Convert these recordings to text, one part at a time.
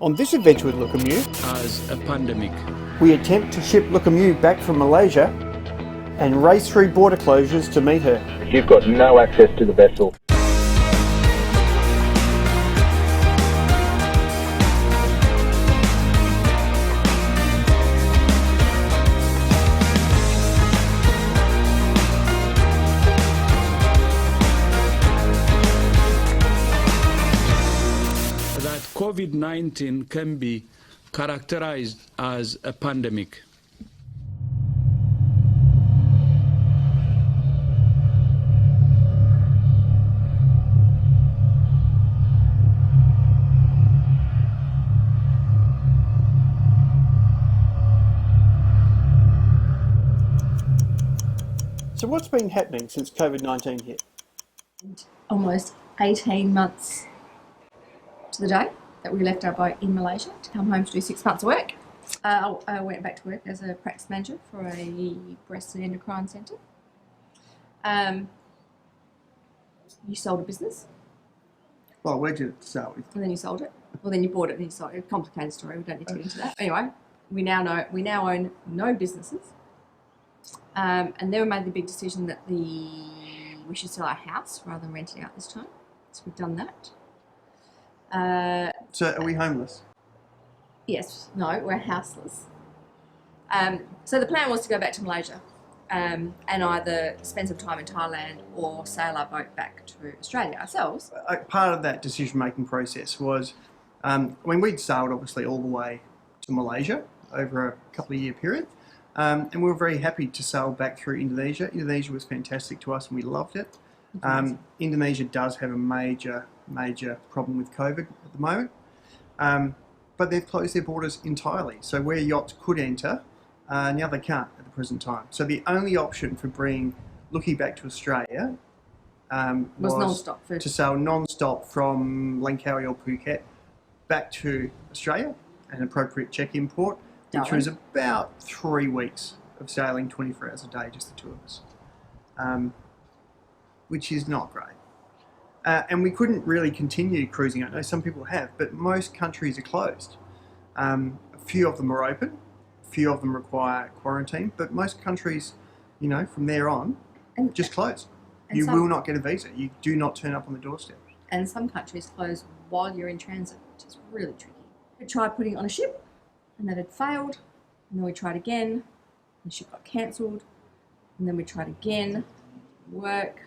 On this adventure with Lukim Yu, as a pandemic. we attempt to ship Lukim Yu back from Malaysia and race through border closures to meet her. You've got no access to the vessel. That COVID-19 can be characterized as a pandemic. So what's been happening since COVID-19 hit? Almost 18 months to the day that we left our boat in Malaysia to come home to do 6 months of work. I went back to work as a practice manager for a breast and endocrine centre. You sold a business, Well, where'd you start with? and then you sold it. Well, then you bought it and you sold it. A complicated story. We don't need to get into that. Anyway, we now own no businesses, and then we made the big decision that we should sell our house rather than renting out this time. So we've done that. So are we homeless? Yes, no, we're houseless. So the plan was to go back to Malaysia and either spend some time in Thailand or sail our boat back to Australia ourselves. Part of that decision-making process was, we'd sailed obviously all the way to Malaysia over a couple of year period, and we were very happy to sail back through Indonesia. Indonesia was fantastic to us and we loved it. Indonesia does have a major problem with COVID at the moment, but they've closed their borders entirely. So where yachts could enter, now they can't at the present time. So the only option for bringing Luki back to Australia was non-stop food. to sail non-stop from Langkawi or Phuket back to Australia, an appropriate check-in port, which Darwin. was about 3 weeks of sailing 24 hours a day, just the two of us, which is not great. And we couldn't really continue cruising. I know some people have, but most countries are closed. A few of them are open, a few of them require quarantine, but most countries, from there on, And- just closed. and You some- will not get a visa. You do not turn up on the doorstep. And some countries close while you're in transit, which is really tricky. We tried putting it on a ship, and that had failed. And then we tried again, and the ship got cancelled. And then we tried again, work.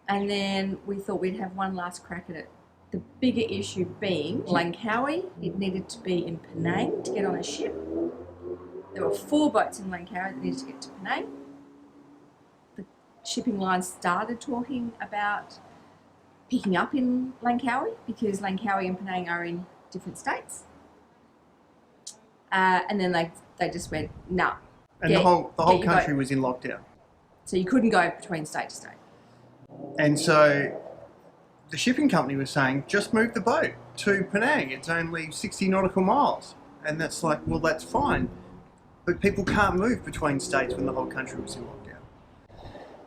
And then we thought we'd have one last crack at it. The bigger issue being Langkawi. It needed to be in Penang to get on a ship. There were 4 boats in Langkawi that needed to get to Penang. The shipping line started talking about picking up in Langkawi because Langkawi and Penang are in different states. And then they just went, nah. And the whole country was in lockdown. So you couldn't go between state to state. And so the shipping company was saying, just move the boat to Penang. It's only 60 nautical miles. And that's like, well, that's fine. But people can't move between states when the whole country was in lockdown.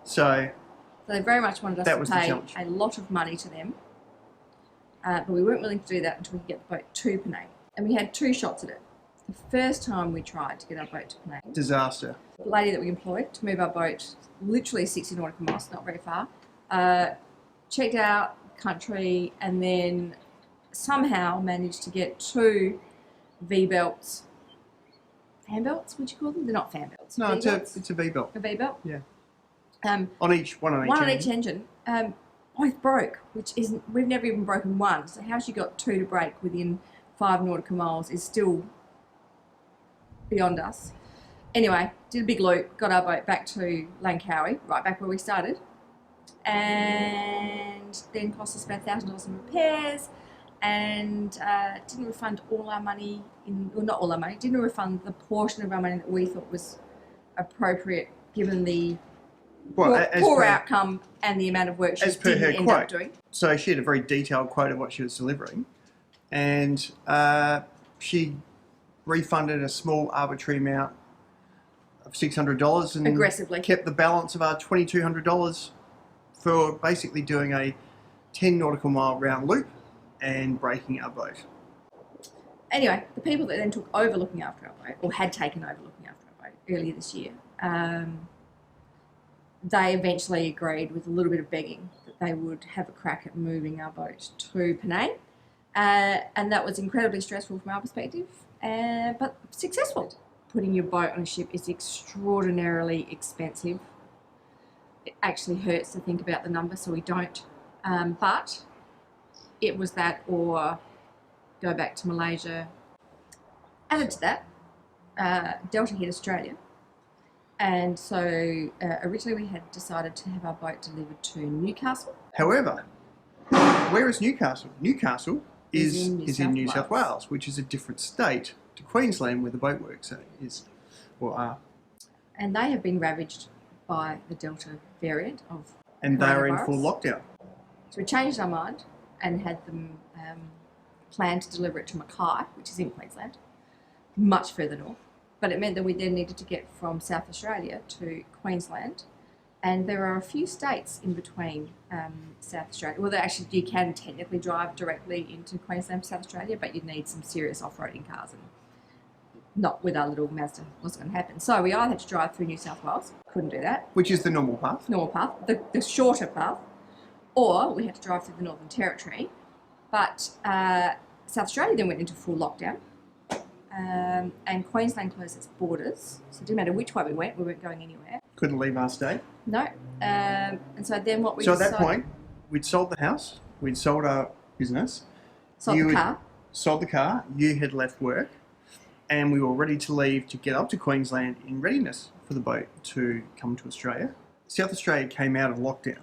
So they very much wanted us That to was the pay challenge. a lot of money to them. But we weren't willing to do that until we could get the boat to Penang. And we had 2 shots at it. The first time we tried to get our boat to Penang, disaster. the lady that we employed to move our boat literally 60 nautical miles, not very far, checked out country and then somehow managed to get 2 V-belts. Fan belts, would you call them? They're not fan belts. No, V-belts. it's a V-belt. A V-belt? Yeah. Um, One on each one on engine. each engine. Both broke, which isn't, we've never even broken one. So how she got 2 to break within 5 nautical miles is still beyond us. Anyway, did a big loop, got our boat back to Langkawi, right back where we started, and then cost us about $1,000 in repairs, and didn't refund all our money, not all our money, didn't refund the portion of our money that we thought was appropriate given the poor outcome and the amount of work she as per her didn't end up quote. doing. So she had a very detailed quote of what she was delivering, and she refunded a small arbitrary amount of $600 and Aggressively. kept the balance of our $2,200 for basically doing a 10 nautical mile round loop and breaking our boat. Anyway, the people that then took over looking after our boat, or had taken over looking after our boat earlier this year, they eventually agreed with a little bit of begging that they would have a crack at moving our boat to Penang. And that was incredibly stressful from our perspective, but successful. Putting your boat on a ship is extraordinarily expensive. It actually hurts to think about the number, so we don't. But it was that or go back to Malaysia. Added to that, Delta hit Australia. And so originally we had decided to have our boat delivered to Newcastle. However, where is Newcastle? Newcastle is in New South Wales, which is a different state to Queensland where the boat works is or are. And they have been ravaged by the Delta variant of And they are in coronavirus. full lockdown. So we changed our mind and had them plan to deliver it to Mackay, which is in Queensland, much further north. But it meant that we then needed to get from South Australia to Queensland. And there are a few states in between South Australia. Well, actually, you can technically drive directly into Queensland from South Australia, but you'd need some serious off-roading cars, and not with our little Mazda. Wasn't going to happen. So we either had to drive through New South Wales, couldn't do that, Which is the normal path. normal path, the shorter path, or we had to drive through the Northern Territory. But South Australia then went into full lockdown, and Queensland closed its borders. So it didn't matter which way we weren't going anywhere. Couldn't leave our state. No. And so then what we So at decided... that point, we'd sold the house, we'd sold our business. Sold the car. Sold the car, you had left work, and we were ready to leave to get up to Queensland in readiness for the boat to come to Australia. South Australia came out of lockdown,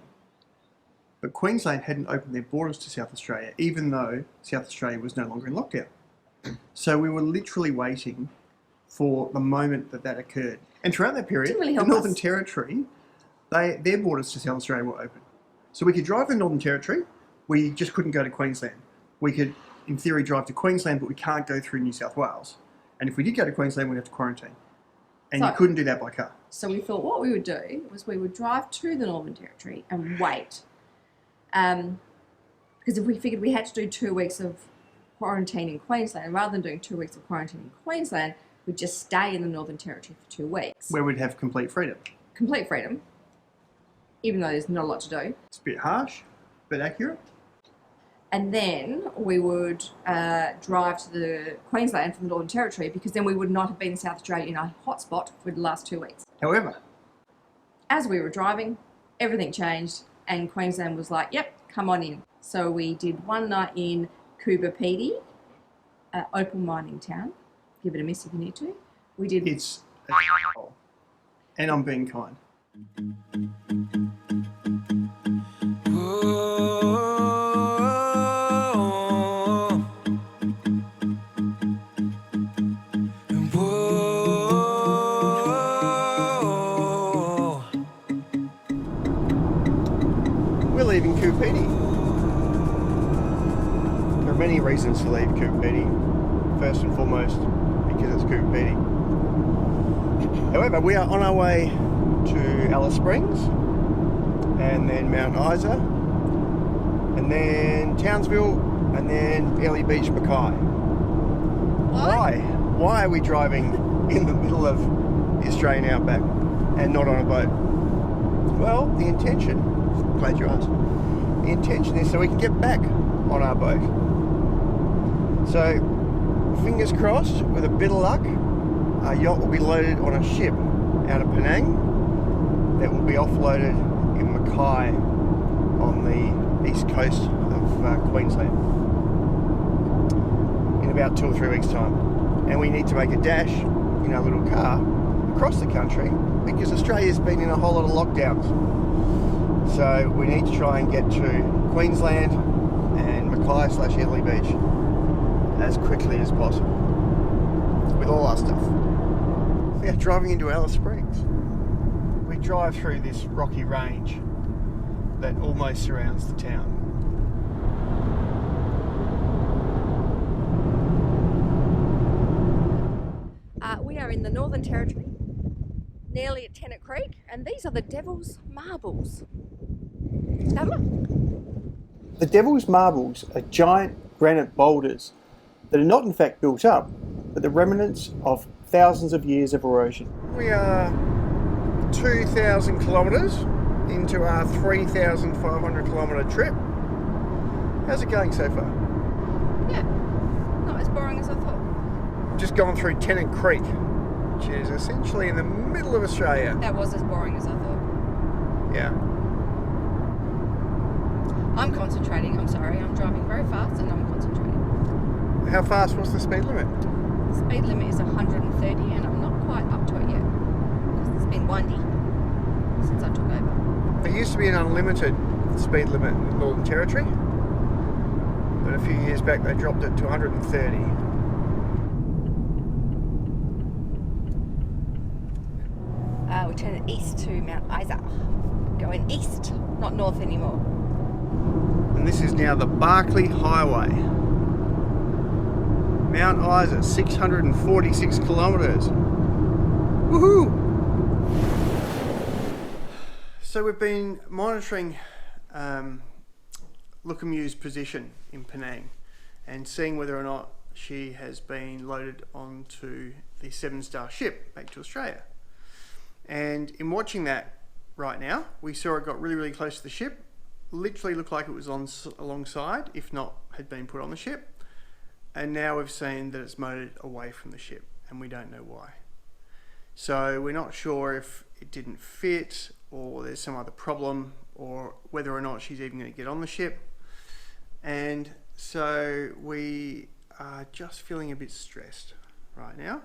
but Queensland hadn't opened their borders to South Australia, even though South Australia was no longer in lockdown. So we were literally waiting for the moment that occurred. And throughout that period, Didn't really the help Northern us. Territory, their borders to South Australia were open. So we could drive the Northern Territory, we just couldn't go to Queensland. We could, in theory, drive to Queensland, but we can't go through New South Wales. And if we did go to Queensland, we'd have to quarantine. And So- you couldn't do that by car. So we thought what we would do was we would drive to the Northern Territory and wait. Because if we figured we had to do 2 weeks of quarantine in Queensland, rather than doing 2 weeks of quarantine in Queensland, we'd just stay in the Northern Territory for 2 weeks. Where we'd have complete freedom. Complete freedom, even though there's not a lot to do. It's a bit harsh, but accurate. And then we would drive to the Queensland from the Northern Territory, because then we would not have been in South Australia in a hotspot for the last 2 weeks. However, As we were driving, everything changed, and Queensland was like, yep, come on in. So we did one night in Koopini, opal mining town. Give it a miss if you need to. We did. it's a hole. And I'm being kind. We're leaving Koopini. There are many reasons to leave Koopini. First and foremost, because it's Koopini. However, we are on our way to Alice Springs, and then Mount Isa, and then Townsville, and then Airlie Beach, Mackay. Why? Why are we driving in the middle of the Australian outback and not on a boat? Well, the intention, glad you asked, the intention is so we can get back on our boat. So, fingers crossed, with a bit of luck, our yacht will be loaded on a ship out of Penang that will be offloaded in Mackay on the east coast of Queensland in about 2 or 3 weeks' time. And we need to make a dash in our little car across the country because Australia's been in a whole lot of lockdowns. So we need to try and get to Queensland and Mackay/Airlie Beach as quickly as possible with all our stuff. We are driving into Alice Springs. We drive through this rocky range that almost surrounds the town. We are in the Northern Territory, nearly at Tennant Creek, and these are the Devil's Marbles. Have a look. The Devil's Marbles are giant granite boulders that are not in fact built up, but the remnants of thousands of years of erosion. We are 2,000 kilometres into our 3,500 kilometre trip. How's it going so far? Yeah, not as boring as I thought. Just gone through Tennant Creek, which is essentially in the middle of Australia. That was as boring as I thought. Yeah. I'm concentrating, I'm sorry, I'm driving very fast and I'm concentrating. How fast was the speed limit? The speed limit is 130 and I'm not quite up to it yet because it's been windy since I took over. There used to be an unlimited speed limit in the Northern Territory, but a few years back they dropped it to 130. We're turning east to Mount Isa. Going east, not north anymore. And this is now the Barkly Highway. Mount Isa, 646 kilometres. Woohoo! So we've been monitoring Lukimyu's position in Penang and seeing whether or not she has been loaded onto the 7-star ship back to Australia. And in watching that right now, we saw it got really, really close to the ship. Literally looked like it was on alongside, if not had been put on the ship. And now we've seen that it's motored away from the ship, and we don't know why. So we're not sure if it didn't fit, or there's some other problem, or whether or not she's even going to get on the ship. And so we are just feeling a bit stressed right now.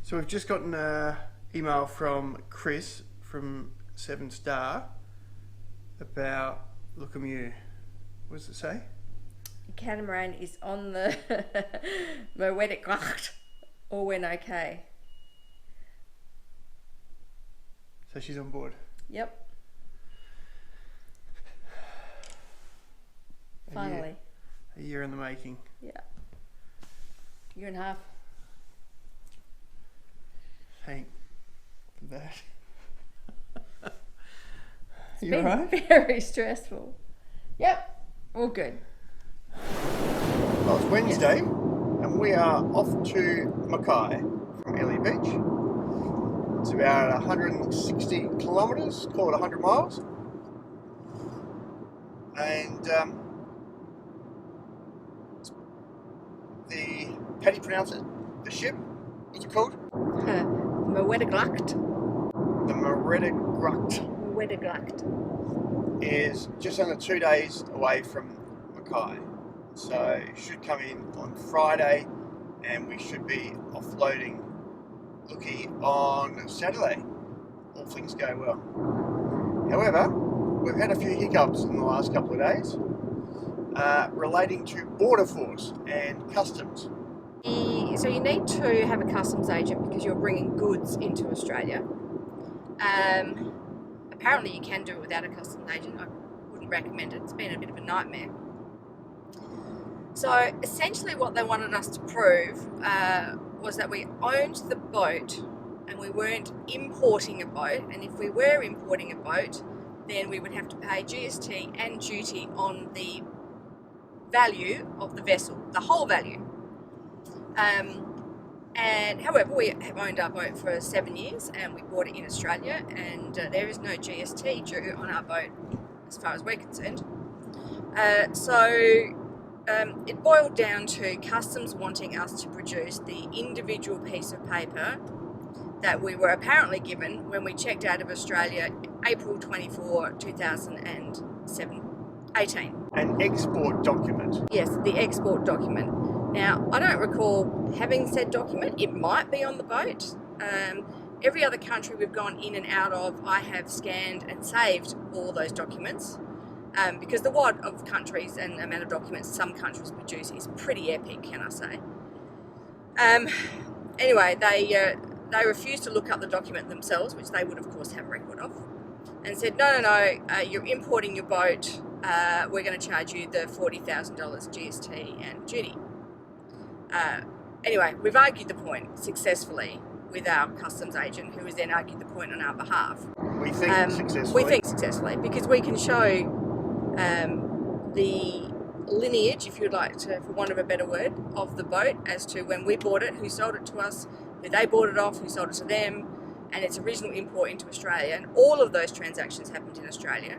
So we've just gotten an email from Chris from 7-Star about Lukimyu. What does it say? The Catamaran is on the Yacht. All went okay. So she's on board. Yep. Finally. A year in the making. Yeah. Year and a half. Thank that. It's You been alright? very stressful. Yep. All good. Well, it's Wednesday, and we are off to Mackay from Ellie Beach. It's about 160 kilometres, call it 100 miles. And how do you pronounce it? The ship? What's it called? Yacht. The Yacht Yacht. is just under 2 days away from Mackay. So it should come in on Friday, and we should be offloading Luki on Saturday. All things go well. However, we've had a few hiccups in the last couple of days relating to Border Force and Customs. So you need to have a customs agent because you're bringing goods into Australia. Apparently you can do it without a customs agent. I wouldn't recommend it. It's been a bit of a nightmare. So essentially what they wanted us to prove was that we owned the boat and we weren't importing a boat, and if we were importing a boat then we would have to pay GST and duty on the value of the vessel, the whole value. And however, we have owned our boat for 7 years and we bought it in Australia, and there is no GST due on our boat as far as we're concerned. It boiled down to customs wanting us to produce the individual piece of paper that we were apparently given when we checked out of Australia April 24, 2018. An export document. Yes, the export document. Now, I don't recall having said document. It might be on the boat. Every other country we've gone in and out of, I have scanned and saved all those documents, because the wad of countries and the amount of documents some countries produce is pretty epic, can I say. Anyway, they refused to look up the document themselves, which they would of course have record of, and said, no, you're importing your boat, we're going to charge you the $40,000 GST and duty. Anyway, we've argued the point successfully, with our customs agent, who has then argued the point on our behalf. We think successfully. We think successfully, because we can show the lineage, if you'd like to, for want of a better word, of the boat as to when we bought it, who sold it to us, who they bought it off, who sold it to them, and its original import into Australia. And all of those transactions happened in Australia.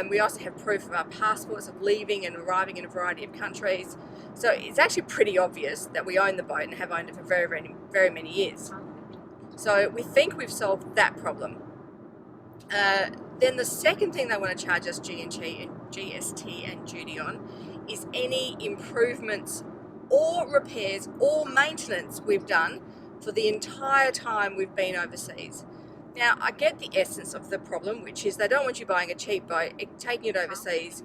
We also have proof of our passports of leaving and arriving in a variety of countries. So it's actually pretty obvious that we own the boat and have owned it for very, very, very many years. So we think we've solved that problem. Then the second thing they want to charge us GST and duty on is any improvements or repairs or maintenance we've done for the entire time we've been overseas. Now, I get the essence of the problem, which is they don't want you buying a cheap boat, taking it overseas,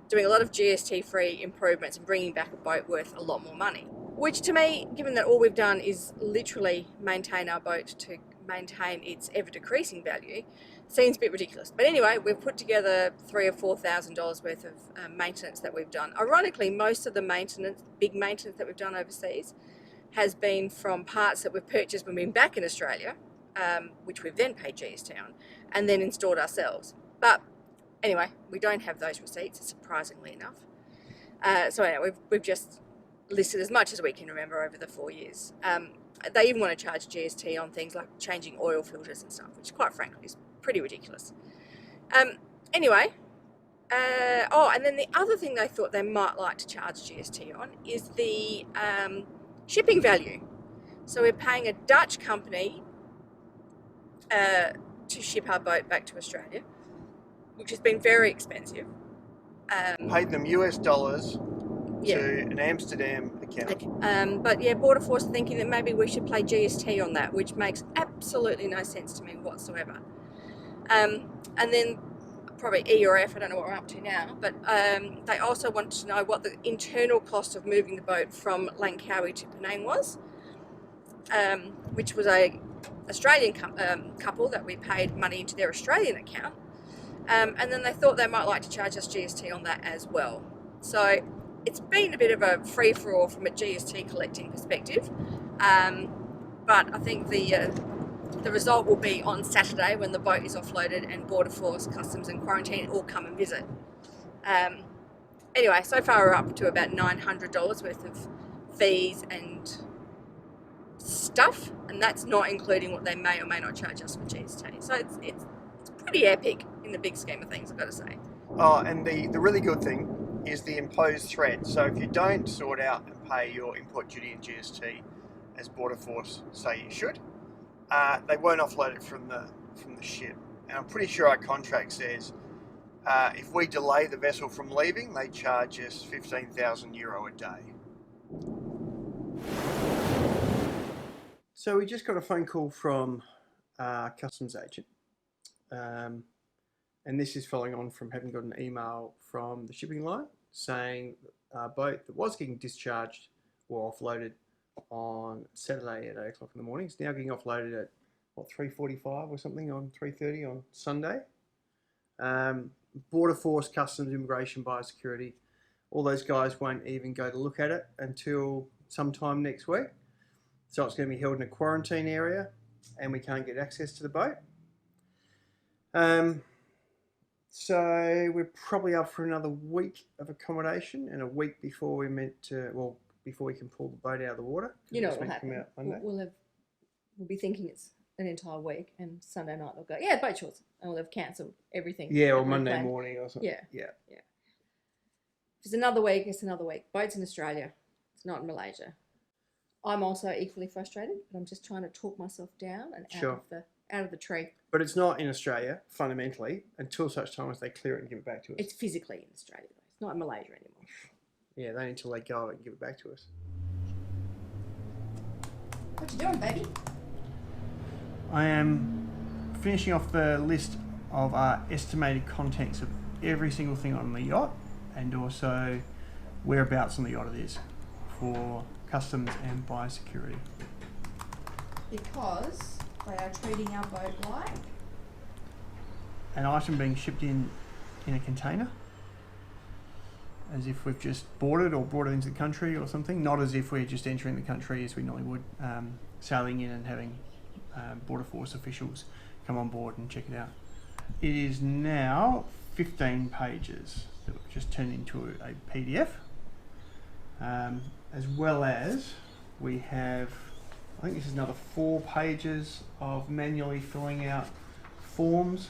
doing a lot of GST-free improvements and bringing back a boat worth a lot more money. Which to me, given that all we've done is literally maintain our boat to maintain its ever-decreasing value, seems a bit ridiculous. But anyway, we've put together $3,000 or $4,000 worth of maintenance that we've done. Ironically, most of the maintenance, big maintenance that we've done overseas, has been from parts that we've purchased when we've been back in Australia, which we've then paid GST on, and then installed ourselves. But anyway, we don't have those receipts, surprisingly enough. So anyway, we've just listed as much as we can remember over the 4 years. They even want to charge GST on things like changing oil filters and stuff, which quite frankly is pretty ridiculous. Anyway, and then the other thing they thought they might like to charge GST on is the shipping value. So we're paying a Dutch company to ship our boat back to Australia, which has been very expensive. Paid them US dollars Yeah. to an Amsterdam account. But yeah, Border Force are thinking that maybe we should play GST on that, which makes absolutely no sense to me whatsoever. And then probably E or F, I don't know what we're up to now, but they also wanted to know what the internal cost of moving the boat from Langkawi to Penang was, which was a Australian couple that we paid money into their Australian account. And then they thought they might like to charge us GST on that as well. So it's been a bit of a free-for-all from a GST collecting perspective, but I think the result will be on Saturday when the boat is offloaded and Border Force, Customs and Quarantine all come and visit. Anyway, so far we're up to about $900 worth of fees and stuff, and that's not including what they may or may not charge us for GST. So it's pretty epic in the big scheme of things, I've got to say. Oh, and the really good thing is the imposed threat. So if you don't sort out and pay your import duty and GST as Border Force say you should, they won't offload it from the ship. And I'm pretty sure our contract says if we delay the vessel from leaving, they charge us €15,000 a day. So we just got a phone call from our customs agent. And this is following on from having got an email from the shipping line saying a boat that was getting discharged or offloaded on Saturday at 8 o'clock in the morning is now getting offloaded at, 3:45 or something on 3:30 on Sunday. Border Force, Customs, Immigration, Biosecurity, all those guys won't even go to look at it until sometime next week. So it's going to be held in a quarantine area and we can't get access to the boat. So we're probably up for another week of accommodation and a week before we're meant to, before we can pull the boat out of the water. You know what will happen. We'll be thinking it's an entire week, and Sunday night they'll go, yeah, boat shorts, and we'll have cancelled everything. Yeah, or Monday morning or something. Yeah. If it's another week, it's another week. Boat's in Australia. It's not in Malaysia. I'm also equally frustrated, but I'm just trying to talk myself down and out of the tree. But it's not in Australia, fundamentally, until such time as they clear it and give it back to us. It's physically in Australia, though. It's not in Malaysia anymore. Yeah, they need to let go of it and give it back to us. What you doing, baby? I am finishing off the list of our estimated contents of every single thing on the yacht and also whereabouts on the yacht it is for Customs and Biosecurity. Because they are treating our boat like an item being shipped in a container. as if we've just bought it or brought it into the country or something, not as if we're just entering the country as we normally would, sailing in and having Border Force officials come on board and check it out. It is now 15 pages that we've just turned into a PDF, as well as we have, I think this is another 4 pages of manually filling out forms,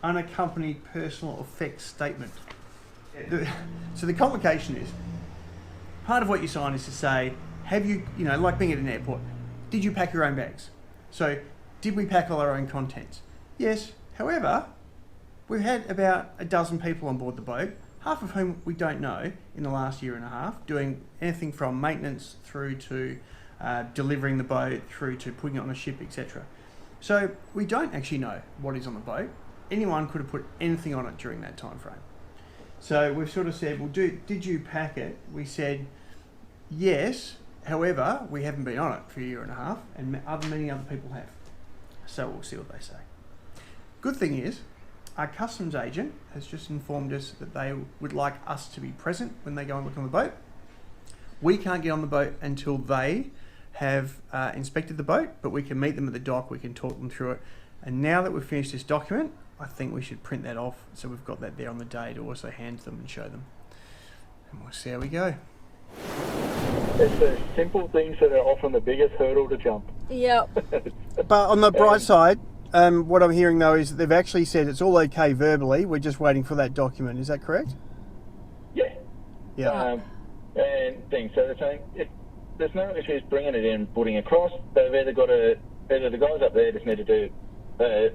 unaccompanied personal effects statement. So the complication is, part of what you sign is to say, have you, like being at an airport, did you pack your own bags? So, did we pack all our own contents? Yes. However, we've had about a dozen people on board the boat, half of whom we don't know in the last year and a half, doing anything from maintenance through to delivering the boat, through to putting it on a ship, etc. So we don't actually know what is on the boat. Anyone could have put anything on it during that time frame. So we've sort of said, well, did you pack it? We said, yes. However, we haven't been on it for a year and a half, and many other people have. So we'll see what they say. Good thing is, our customs agent has just informed us that they would like us to be present when they go and look on the boat. We can't get on the boat until they have inspected the boat, but we can meet them at the dock, we can talk them through it. And now that we've finished this document, I think we should print that off so we've got that there on the day to also hand them and show them. And we'll see how we go. It's the simple things that are often the biggest hurdle to jump. Yep. But on the bright side, what I'm hearing though is they've actually said it's all okay verbally, we're just waiting for that document. Is that correct? Yeah. Yeah. And things. So they're saying there's no issues bringing it in, putting it across. They've either the guys up there just need to do a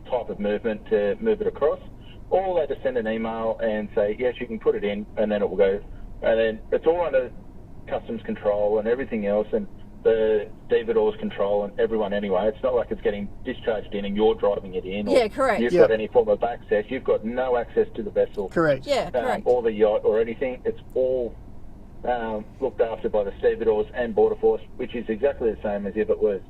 type of movement to move it across, or they just send an email and say, yes, you can put it in, and then it will go. And then it's all under customs control and everything else, and the stevedores control and everyone anyway. It's not like it's getting discharged in and you're driving it in. Yeah, correct. You've got any form of access. You've got no access to the vessel. Correct. Yeah, correct. Or the yacht or anything. It's all looked after by the stevedores and Border Force, which is exactly the same as if it was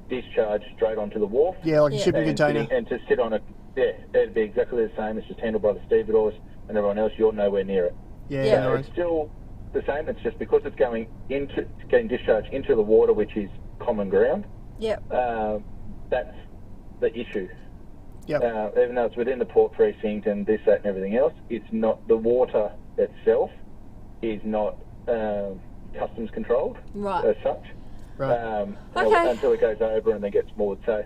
discharged straight onto the wharf. Yeah, like a shipping container. And to sit on it, yeah, it'd be exactly the same. It's just handled by the stevedores and everyone else. You're nowhere near it. Yeah, no it's still the same. It's just because it's getting discharged into the water, which is common ground. Yep. That's the issue. Yep. Even though it's within the port precinct and this, that, and everything else, it's not, the water itself is not customs controlled Right. as such. Right. Okay. Until it goes over and then gets moored. So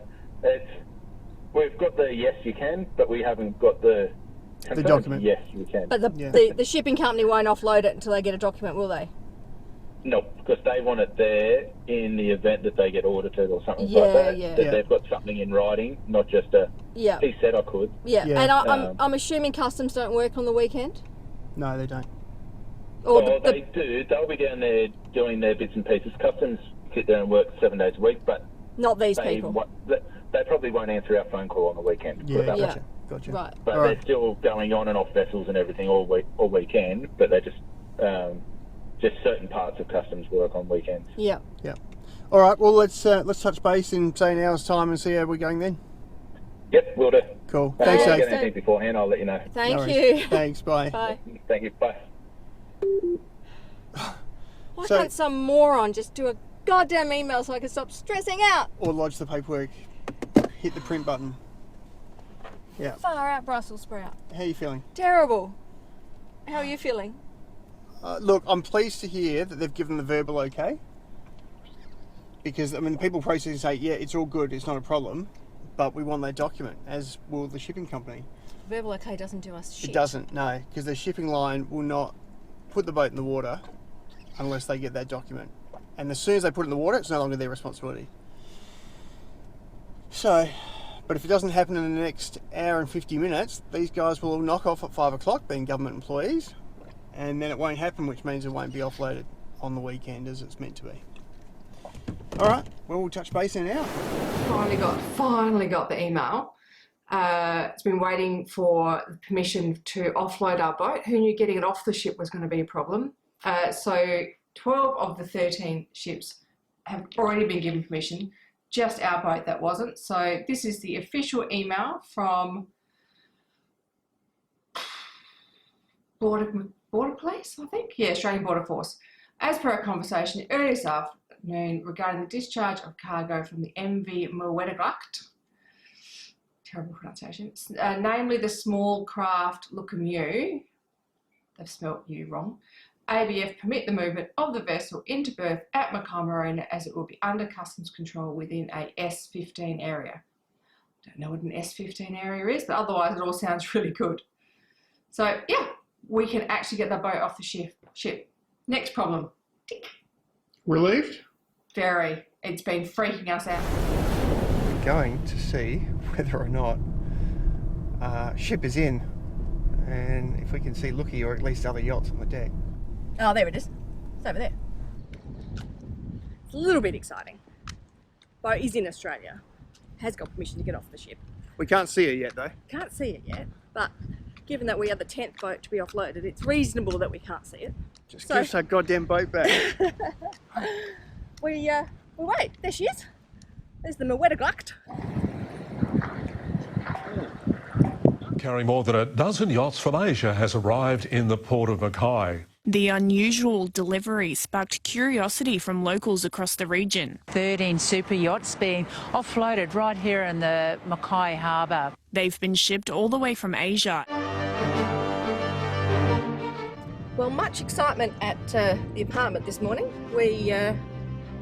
we've got the yes you can, but we haven't got the document. Yes you can. But the shipping company won't offload it until they get a document, will they? No, because they want it there in the event that they get audited or something Yeah, like that. yeah. That Yeah. they've got something in writing, not just a Yeah. he said I could. Yeah. Yeah. And I'm assuming customs don't work on the weekend? No, they don't. Or Well, they do. They'll be down there doing their bits and pieces. Customs sit down and work 7 days a week, but not these they people. they probably won't answer our phone call on the weekend. Yeah, But gotcha. Gotcha. Right. But All right. they're still going on and off vessels and everything all weekend. But they just certain parts of customs work on weekends. Yeah. Yeah. All right. Well, let's touch base in say an hour's time and see how we're going then. Yep, will do. Cool. If Thanks, I Jake. get anything beforehand, I'll let you know. Thank No you. worries. Thanks. Bye. Bye. Thank you. Bye. Why So- can't some moron just do a goddamn email so I can stop stressing out? Or lodge the paperwork. Hit the print button. Yeah. Far out, Brussels sprout. How are you feeling? Terrible. How are you feeling? Look, I'm pleased to hear that they've given the verbal okay. Because, I mean, the people processing say, yeah, it's all good, it's not a problem, but we want that document, as will the shipping company. Verbal okay doesn't do us shit. It doesn't, no, because the shipping line will not put the boat in the water unless they get that document. And as soon as they put it in the water, it's no longer their responsibility. So, but if it doesn't happen in the next hour and 50 minutes, these guys will all knock off at 5 o'clock, being government employees, and then it won't happen, which means it won't be offloaded on the weekend as it's meant to be. All right, well, we'll touch base in an hour. Finally got the email. It's been waiting for permission to offload our boat. Who knew getting it off the ship was going to be a problem? So 12 of the 13 ships have already been given permission, just our boat that wasn't. So this is the official email from Border Police, I think? Yeah, Australian Border Force. As per our conversation earlier this afternoon regarding the discharge of cargo from the MV Biosecurity, terrible pronunciation, namely the small craft Lukimyu, they've spelt you wrong, ABF permit the movement of the vessel into berth at Catamaran as it will be under customs control within a S15 area. Don't know what an S15 area is, but otherwise it all sounds really good. So yeah, we can actually get the boat off the ship. Next problem. Tick. Relieved? Very. It's been freaking us out. We're going to see whether or not ship is in, and if we can see Luki or at least other yachts on the deck. Oh, there it is. It's over there. It's a little bit exciting. Boat is in Australia. Has got permission to get off the ship. We can't see it yet though. Can't see it yet, but given that we are the 10th boat to be offloaded, it's reasonable that we can't see it. Just give us our goddamn boat back. We wait. There she is. There's the Biosecurity. Carrying more than a dozen yachts from Asia has arrived in the port of Mackay. The unusual delivery sparked curiosity from locals across the region. 13 super yachts being offloaded right here in the Mackay Harbour. They've been shipped all the way from Asia. Well, much excitement at the apartment this morning. We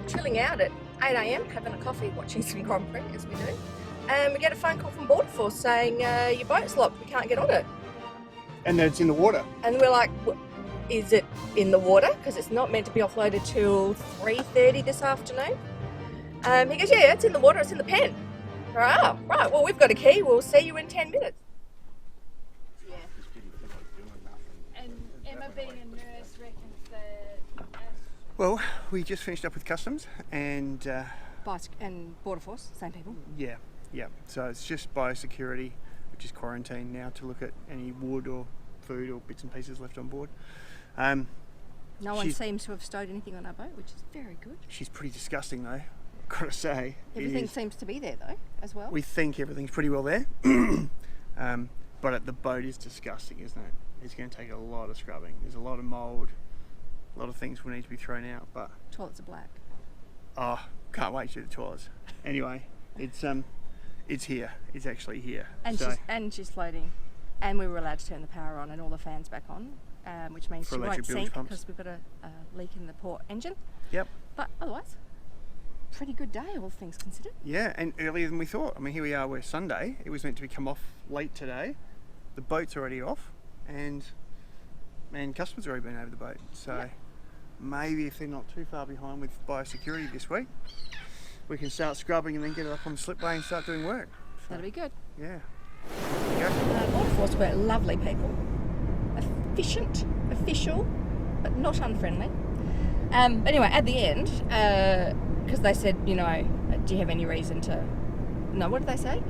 chilling out at 8 a.m, having a coffee, watching some Grand Prix as we do. And we get a phone call from Border Force saying your boat's locked, we can't get on it. And that it's in the water. And we're like, is it in the water? Because it's not meant to be offloaded till 3:30 this afternoon. He goes, yeah, it's in the water, it's in the pen. Oh, right, well, we've got a key, we'll see you in 10 minutes. Yeah. And Emma being a nurse reckons that... Well, we just finished up with customs and... And Border Force, same people. Yeah. So it's just Biosecurity, which is quarantine now, to look at any wood or food or bits and pieces left on board. No one seems to have stowed anything on our boat, which is very good. She's pretty disgusting though, I've got to say. Everything seems to be there though, as well. We think everything's pretty well there, but the boat is disgusting, isn't it? It's going to take a lot of scrubbing. There's a lot of mould, a lot of things will need to be thrown out, but... Toilets are black. Oh, can't wait to do the toilets. Anyway, it's here. It's actually here. And she's floating, and we were allowed to turn the power on and all the fans back on, which means she won't sink because we've got a leak in the port engine. Yep. But otherwise, pretty good day, all things considered. Yeah, and earlier than we thought. I mean, here we are. We're Sunday. It was meant to come off late today. The boat's already off, and customers already been over the boat. So. Yep. Maybe if they're not too far behind with Biosecurity this week, we can start scrubbing and then get it up on the slipway and start doing work. So, that'll be good. Yeah. There you go. Border Force were lovely people. Efficient, official, but not unfriendly. Anyway, at the end, because they said, do you have any reason to... No, what did they say?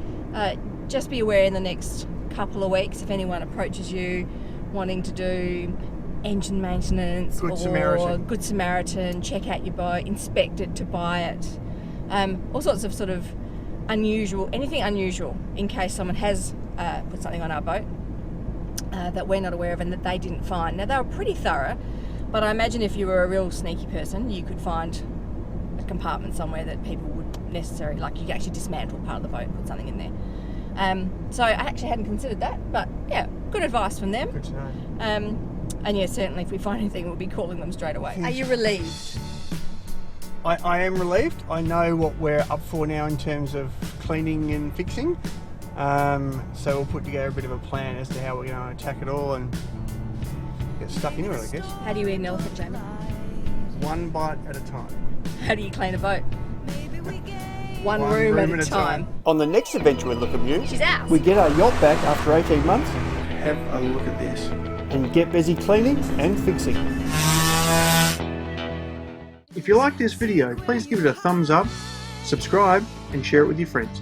Just be aware in the next couple of weeks if anyone approaches you wanting to do engine maintenance Good Samaritan, check out your boat, inspect it to buy it. All sorts of sort of anything unusual in case someone has put something on our boat that we're not aware of and that they didn't find. Now, they were pretty thorough, but I imagine if you were a real sneaky person, you could find a compartment somewhere that people would necessarily, like you could actually dismantle part of the boat, put something in there. So I actually hadn't considered that, but yeah, good advice from them. Good to know. And yeah, certainly if we find anything, we'll be calling them straight away. Are you relieved? I am relieved. I know what we're up for now in terms of cleaning and fixing. So we'll put together a bit of a plan as to how we're going to attack it all and get stuck into it, I guess. How do you eat an elephant, Jamie? One bite at a time. How do you clean a boat? One room at a time. On the next adventure with Lukimyu, she's out. We get our yacht back after 18 months. Have a look at this. And get busy cleaning and fixing. If you like this video, please give it a thumbs up, subscribe and share it with your friends.